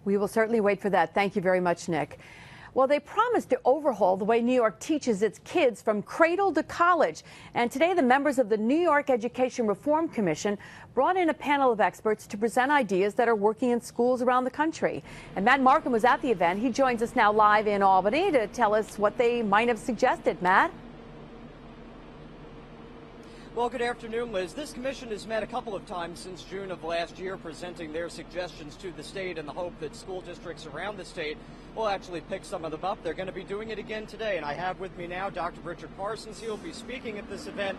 We will certainly wait for that. Thank you very much, Nick. Well, they promised to overhaul the way New York teaches its kids from cradle to college. And today, the members of the New York Education Reform Commission brought in a panel of experts to present ideas that are working in schools around the country. And Matt Markham was at the event. He joins us now live in Albany to tell us what they might have suggested. Matt? Well, good afternoon, Liz. This commission has met a couple of times since June of last year, presenting their suggestions to the state in the hope that school districts around the state will actually pick some of them up. They're going to be doing it again today, and I have with me now Dr. Richard Parsons. He will be speaking at this event.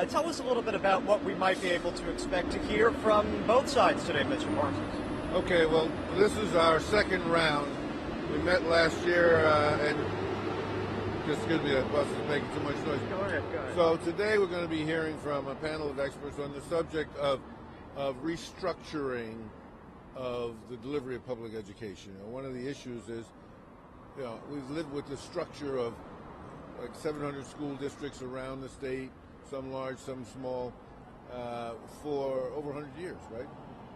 Tell us a little bit about what we might be able to expect to hear from both sides today, Mr. Parsons. Okay, well, this is our second round. We met last year, and just excuse me, that bus is making too much noise. Go ahead. So today we're going to be hearing from a panel of experts on the subject of restructuring of the delivery of public education. One of the issues is, we've lived with the structure of like 700 school districts around the state, some large, some small, for over 100 years, right?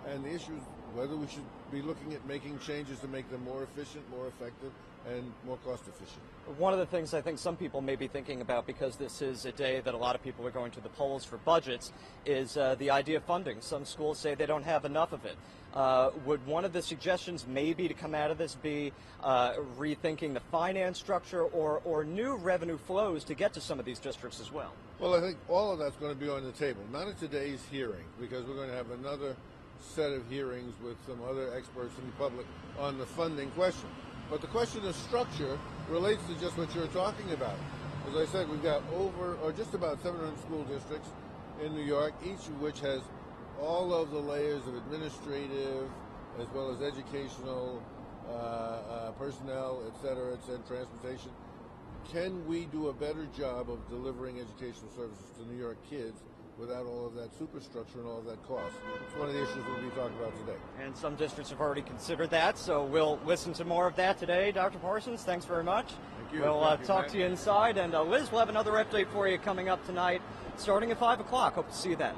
And the issue is whether we should be looking at making changes to make them more efficient, more effective, and more cost efficient. One of the things I think some people may be thinking about, because this is a day that a lot of people are going to the polls for budgets, is the idea of funding. Some schools say they don't have enough of it. Would one of the suggestions maybe to come out of this be rethinking the finance structure or new revenue flows to get to some of these districts as well? Well, I think all of that's going to be on the table. Not at today's hearing, because we're going to have another set of hearings with some other experts in the public on the funding question. But the question of structure relates to just what you're talking about. As I said, we've got just about 700 school districts in New York, each of which has all of the layers of administrative as well as educational personnel, et cetera, transportation. Can we do a better job of delivering educational services to New York kids without all of that superstructure and all of that cost? It's one of the issues we'll be talking about today. And some districts have already considered that, so we'll listen to more of that today. Dr. Parsons, thanks very much. Thank you. We'll talk to you inside, and Liz, we'll have another update for you coming up tonight, starting at 5 o'clock. Hope to see you then.